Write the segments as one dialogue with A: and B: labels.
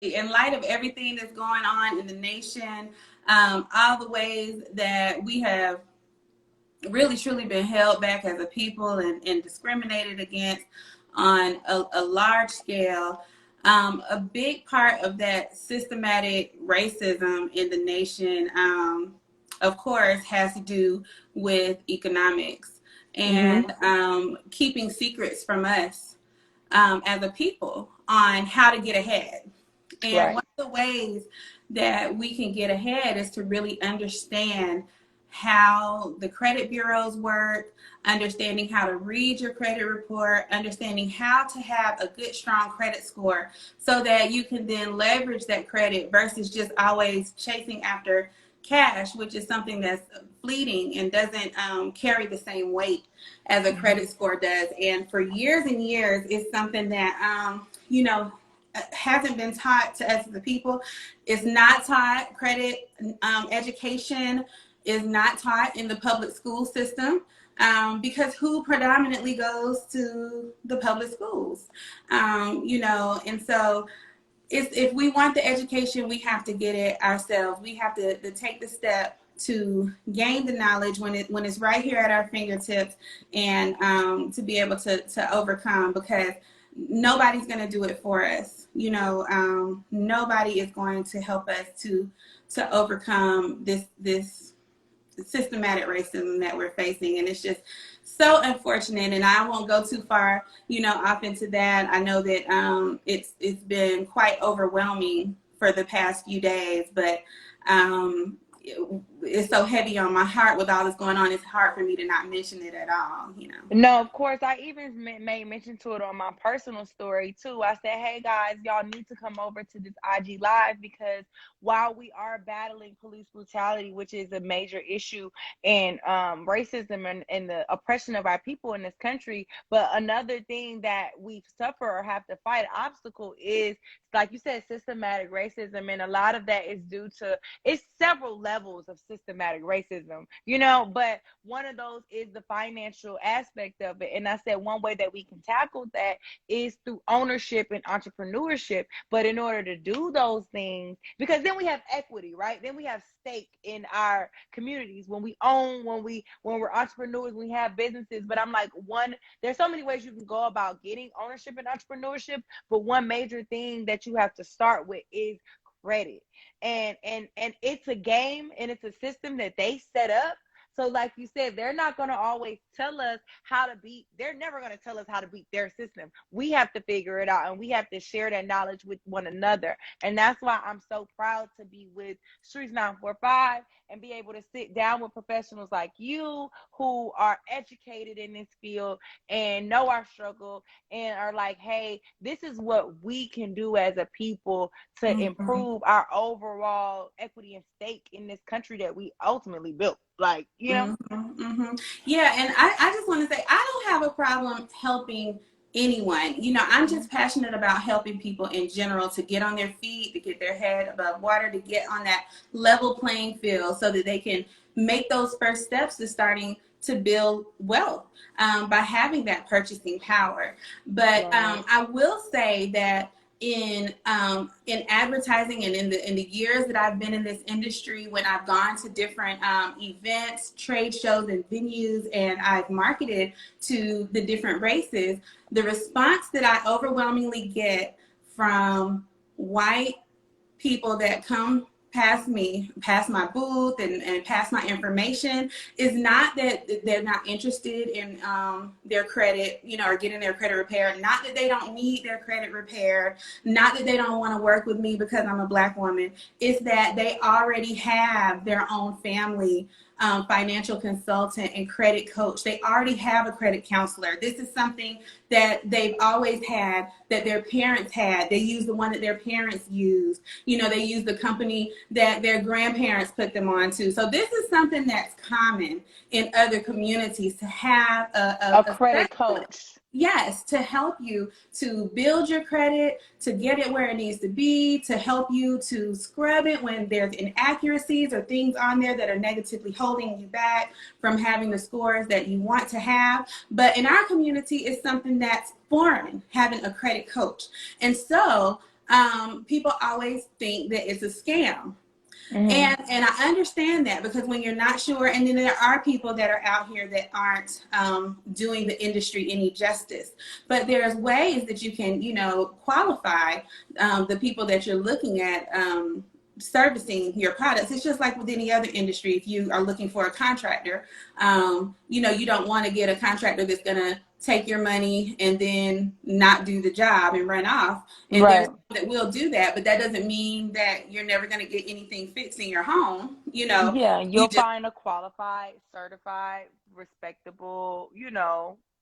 A: In light of everything that's going on in the nation, all the ways that we have really truly been held back as a people and discriminated against on a large scale. A big part of that systematic racism in the nation, of course, has to do with economics and keeping secrets from us as a people on how to get ahead. And one of the ways that we can get ahead is to really understand how the credit bureaus work, understanding how to read your credit report, understanding how to have a good, strong credit score so that you can then leverage that credit versus just always chasing after cash, which is something that's fleeting and doesn't carry the same weight as a credit score does. And for years and years, it's something that, hasn't been taught to us as a people. It's not taught. Credit education is not taught in the public school system because who predominantly goes to the public schools? And so if we want the education, we have to get it ourselves. We have to take the step to gain the knowledge when it's right here at our fingertips and to be able to overcome, because nobody's going to do it for us. Nobody is going to help us to overcome this systematic racism that we're facing. And it's just so unfortunate. And I won't go too far, off into that. I know that it's been quite overwhelming for the past few days, but it's so heavy on my heart with all this going on. It's hard for me to not mention it at all,
B: No, of course. I even made mention to it on my personal story too. I said, hey guys, y'all need to come over to this IG live, because while we are battling police brutality, which is a major issue, and racism and the oppression of our people in this country, but another thing that we suffer or have to fight, obstacle, is, like you said, systematic racism. And a lot of that is due to, it's several levels of systematic racism, but one of those is the financial aspect of it. And I said one way that we can tackle that is through ownership and entrepreneurship. But in order to do those things, because then we have equity, right? Then we have stake in our communities when we own, when we're entrepreneurs, we have businesses. But I'm like, there's so many ways you can go about getting ownership and entrepreneurship, but one major thing that you have to start with is credit. And it's a game and it's a system that they set up. So like you said, they're not going to always tell us how to beat. They're never going to tell us how to beat their system. We have to figure it out, and we have to share that knowledge with one another. And that's why I'm so proud to be with Streetz 94.5 and be able to sit down with professionals like you who are educated in this field and know our struggle and are like, hey, this is what we can do as a people to improve our overall equity and stake in this country that we ultimately built.
A: Yeah, and I just want to say, I don't have a problem helping anyone. I'm just passionate about helping people in general to get on their feet, to get their head above water, to get on that level playing field so that they can make those first steps to starting to build wealth by having that purchasing power. But I will say that in advertising and in the years that I've been in this industry, when I've gone to different events, trade shows, and venues, and I've marketed to the different races, the response that I overwhelmingly get from white people that come past me, past my booth, and past my information, is not that they're not interested in their credit, or getting their credit repaired. Not that they don't need their credit repaired. Not that they don't want to work with me because I'm a Black woman. It's that they already have their own family financial consultant and credit coach. They already have a credit counselor. This is something that they've always had, that their parents had. They use the one that their parents used. They use the company that their grandparents put them on to. So this is something that's common in other communities, to have a
B: credit coach.
A: Yes, to help you to build your credit, to get it where it needs to be, to help you to scrub it when there's inaccuracies or things on there that are negatively holding you back from having the scores that you want to have. But in our community, it's something that's foreign, having a credit coach. And so people always think that it's a scam.
B: Mm-hmm.
A: And I understand that, because when you're not sure, and then there are people that are out here that aren't doing the industry any justice. But there's ways that you can, qualify the people that you're looking at servicing your products. It's just like with any other industry. If you are looking for a contractor, you don't want to get a contractor that's going to take your money and then not do the job and run off. And there's
B: Right.
A: that will do that, but that doesn't mean that you're never going to get anything fixed in your home.
B: Yeah,
A: You
B: you'll
A: just
B: find a qualified, certified, respectable,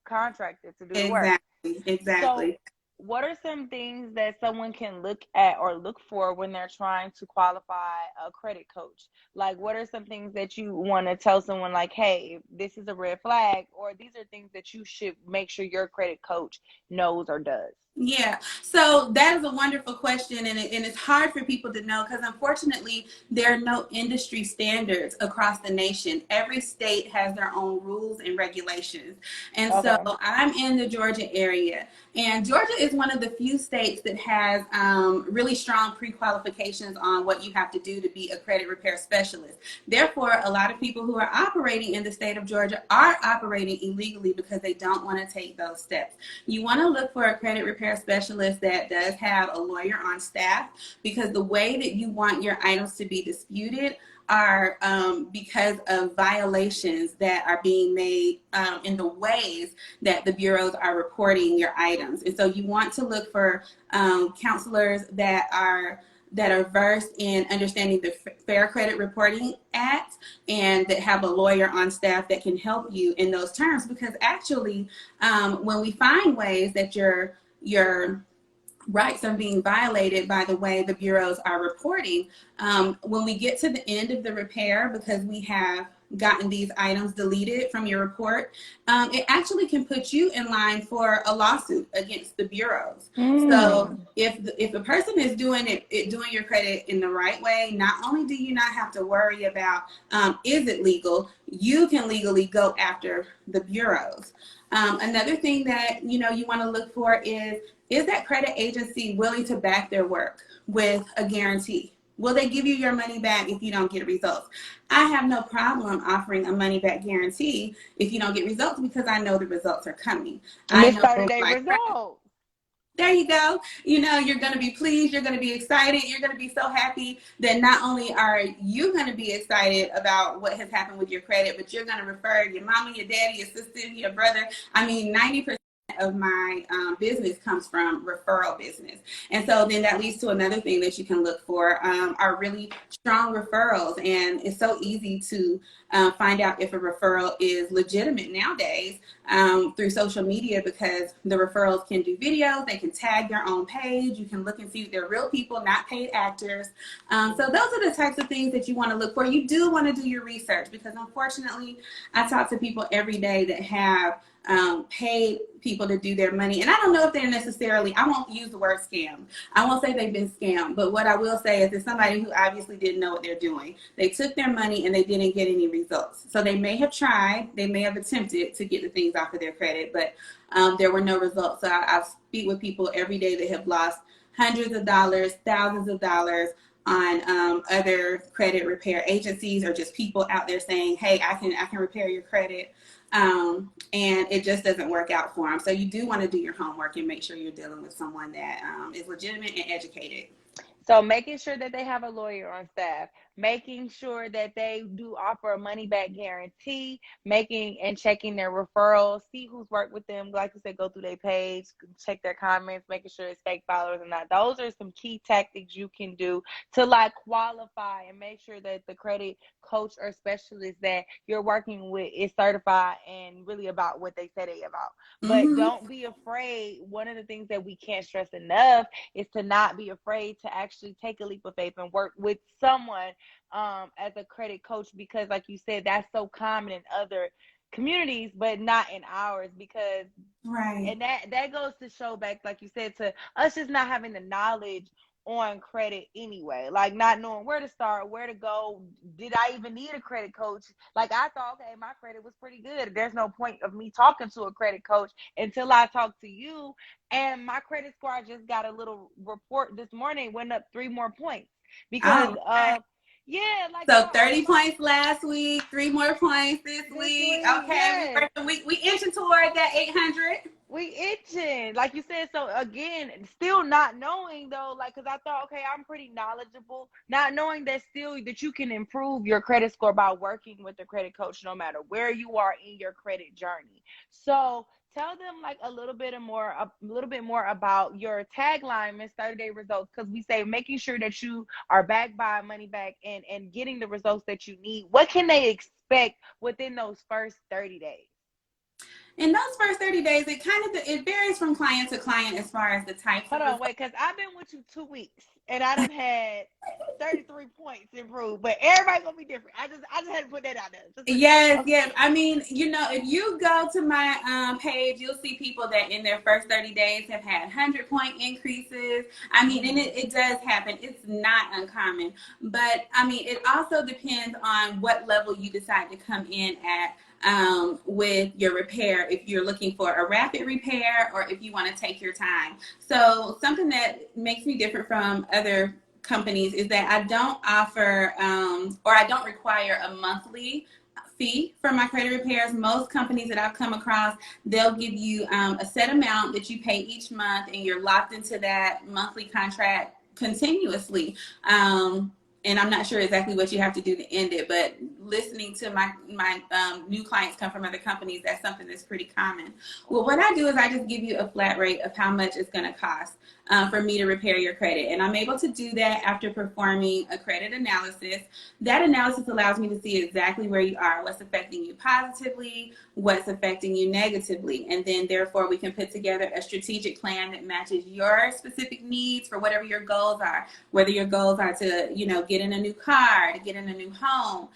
B: contractor to do the work.
A: exactly,
B: So,
A: exactly.
B: what are some things that someone can look at or look for when they're trying to qualify a credit coach? Like, what are some things that you want to tell someone, like, hey, this is a red flag, or these are things that you should make sure your credit coach knows or does?
A: Yeah, so that is a wonderful question, and it's hard for people to know, because unfortunately there are no industry standards across the nation. Every state has their own rules and regulations. And so
B: Okay.
A: I'm in the Georgia area, and Georgia is one of the few states that has really strong pre-qualifications on what you have to do to be a credit repair specialist. Therefore, a lot of people who are operating in the state of Georgia are operating illegally because they don't want to take those steps. You want to look for a credit repair specialist that does have a lawyer on staff, because the way that you want your items to be disputed are because of violations that are being made in the ways that the bureaus are reporting your items. And so you want to look for counselors that are versed in understanding the Fair Credit Reporting Act, and that have a lawyer on staff that can help you in those terms. Because actually, when we find ways that your rights are being violated by the way the bureaus are reporting, when we get to the end of the repair, because we have gotten these items deleted from your report, it actually can put you in line for a lawsuit against the bureaus. So
B: Mm.
A: if a person is doing doing your credit in the right way, not only do you not have to worry about is it legal, you can legally go after the bureaus. Another thing that you want to look for is that credit agency willing to back their work with a guarantee? Will they give you your money back if you don't get results? I have no problem offering a money back guarantee if you don't get results, because I know the results are coming. I
B: Miss
A: know
B: 30-day
A: my
B: results.
A: there you go. You're going to be pleased. You're going to be excited. You're going to be so happy that not only are you going to be excited about what has happened with your credit, but you're going to refer your mama, your daddy, your sister, your brother. I mean, 90% of my business comes from referral business. And so then that leads to another thing that you can look for, are really strong referrals. And it's so easy to find out if a referral is legitimate nowadays through social media, because the referrals can do videos, they can tag their own page, you can look and see if they're real people, not paid actors. So those are the types of things that you want to look for. You do want to do your research, because unfortunately I talk to people every day that have paid people to do their money. And I don't know if they're necessarily, I won't use the word scam. I won't say they've been scammed, but what I will say is it's somebody who obviously didn't know what they're doing. They took their money and they didn't get any results. So they may have tried, they may have attempted to get the things off of their credit, but there were no results. So I speak with people every day that have lost hundreds of dollars, thousands of dollars on other credit repair agencies, or just people out there saying, hey, I can repair your credit. And it just doesn't work out for them. So you do want to do your homework and make sure you're dealing with someone that is legitimate and educated.
B: So making sure that they have a lawyer on staff, making sure that they do offer a money back guarantee, making and checking their referrals, see who's worked with them. Like you said, go through their page, check their comments, making sure it's fake followers or not. Those are some key tactics you can do to like qualify and make sure that the credit coach or specialist that you're working with is certified and really about what they say they about. But
A: Mm-hmm.
B: don't be afraid. One of the things that we can't stress enough is to not be afraid to actually take a leap of faith and work with someone as a credit coach, because like you said, that's so common in other communities but not in ours. Because
A: Right.
B: and that goes to show back, like you said, to us just not having the knowledge on credit anyway, like not knowing where to start, where to go. Did I even need a credit coach? Like I thought, okay, my credit was pretty good. There's no point of me talking to a credit coach until I talk to you. And my credit score, I just got a little report this morning, went up 3 more points because
A: Oh,
B: of, yeah, like
A: so
B: girl,
A: 30 points last week, 3 more points this week. Okay,
B: yes.
A: we inching toward that 800.
B: We itching, like you said. So again, still not knowing though, like, because I thought, okay, I'm pretty knowledgeable, not knowing that still that you can improve your credit score by working with a credit coach, no matter where you are in your credit journey. So tell them like a little bit more about your tagline, Miss 30-Day Results, because we say making sure that you are backed by money back and getting the results that you need. What can they expect within those first 30 days?
A: In those first 30 days, it varies from client to client as far as the types
B: Hold
A: of
B: on, wait, because I've been with you 2 weeks and I done had 33 points improved, but everybody gonna be different. I just had to put that out there.
A: Yes, yes. I mean, if you go to my page, you'll see people that in their first 30 days have had 100-point increases. I mean, and it does happen. It's not uncommon. But, I mean, it also depends on what level you decide to come in at with your repair, if you're looking for a rapid repair or if you want to take your time. So something that makes me different from other companies is that I don't offer or I don't require a monthly fee for my credit repairs. Most companies that I've come across, they'll give you a set amount that you pay each month, and you're locked into that monthly contract continuously. And I'm not sure exactly what you have to do to end it, but listening to my new clients come from other companies, that's something that's pretty common. Well, what I do is I just give you a flat rate of how much it's going to cost for me to repair your credit. And I'm able to do that after performing a credit analysis. That analysis allows me to see exactly where you are, what's affecting you positively, what's affecting you negatively. And then therefore we can put together a strategic plan that matches your specific needs for whatever your goals are, whether your goals are to, get in a new car, to get in a new home,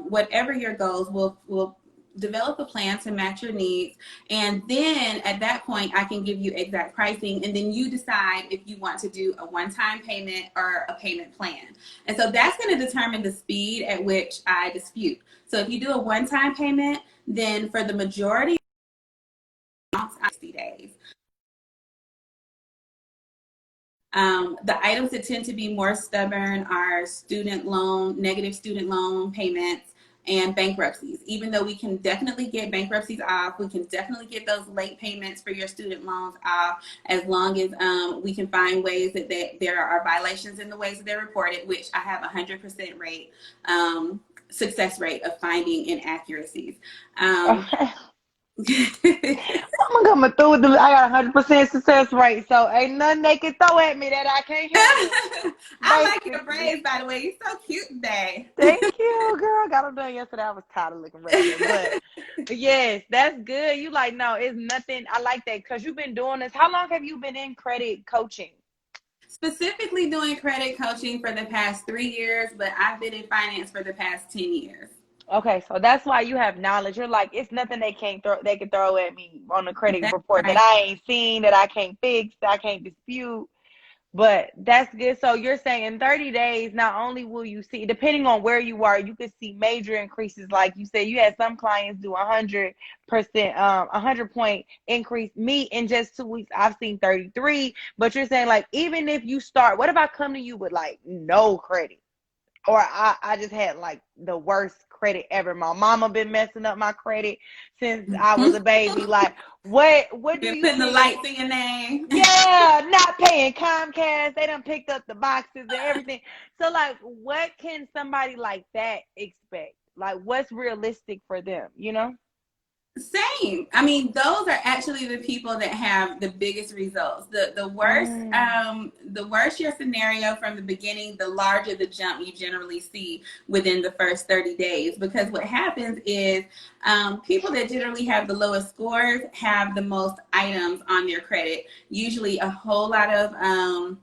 A: whatever your goals, will develop a plan to match your needs. And then at that point, I can give you exact pricing. And then you decide if you want to do a one-time payment or a payment plan. And so that's going to determine the speed at which I dispute. So if you do a one-time payment, then for the majority of 60 days. The items that tend to be more stubborn are negative student loan payments, and bankruptcies. Even though we can definitely get bankruptcies off, we can definitely get those late payments for your student loans off, as long as we can find ways that there are violations in the ways that they're reported, which I have 100% rate, success rate of finding inaccuracies.
B: I'm coming through with I got 100% success rate, so ain't nothing they can throw at me that I can't handle.
A: I like your braids, by the way. You're so cute today.
B: Thank you, girl. Got them done yesterday. I was tired of looking regular, but yes, that's good. You like, no, it's nothing. I like that because you've been doing this. How long have you been in credit coaching?
A: Specifically doing credit coaching for the past 3 years, but I've been in finance for the past 10 years.
B: Okay, so that's why you have knowledge. You're like, it's nothing they can throw at me on the credit report that I ain't seen, that I can't fix, that I can't dispute. But that's good. So you're saying in 30 days, not only will you see, depending on where you are, you could see major increases. Like you said, you had some clients do 100%, 100-point increase. Me, in just 2 weeks, I've seen 33. But you're saying, like, even if you start, what if I come to you with like no credit? Or I just had like the worst credit ever. My mama been messing up my credit since I was a baby. Like, what do you
A: putting the lights in your name?
B: Yeah, not paying Comcast. They done picked up the boxes and everything. So, like, what can somebody like that expect? Like, what's realistic for them,
A: Same. I mean, those are actually the people that have the biggest results. The worse your scenario from the beginning, the larger the jump you generally see within the first 30 days. Because what happens is people that generally have the lowest scores have the most items on their credit. Usually a whole lot of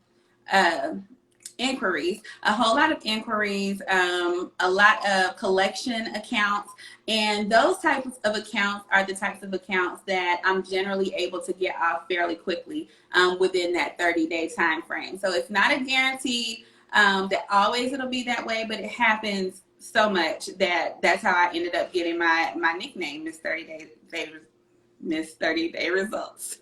A: inquiries, a whole lot of inquiries, a lot of collection accounts, and those types of accounts are the types of accounts that I'm generally able to get off fairly quickly within that 30-day time frame. So it's not a guarantee that always it'll be that way, but it happens so much that that's how I ended up getting my nickname, Miss 30 Day Results.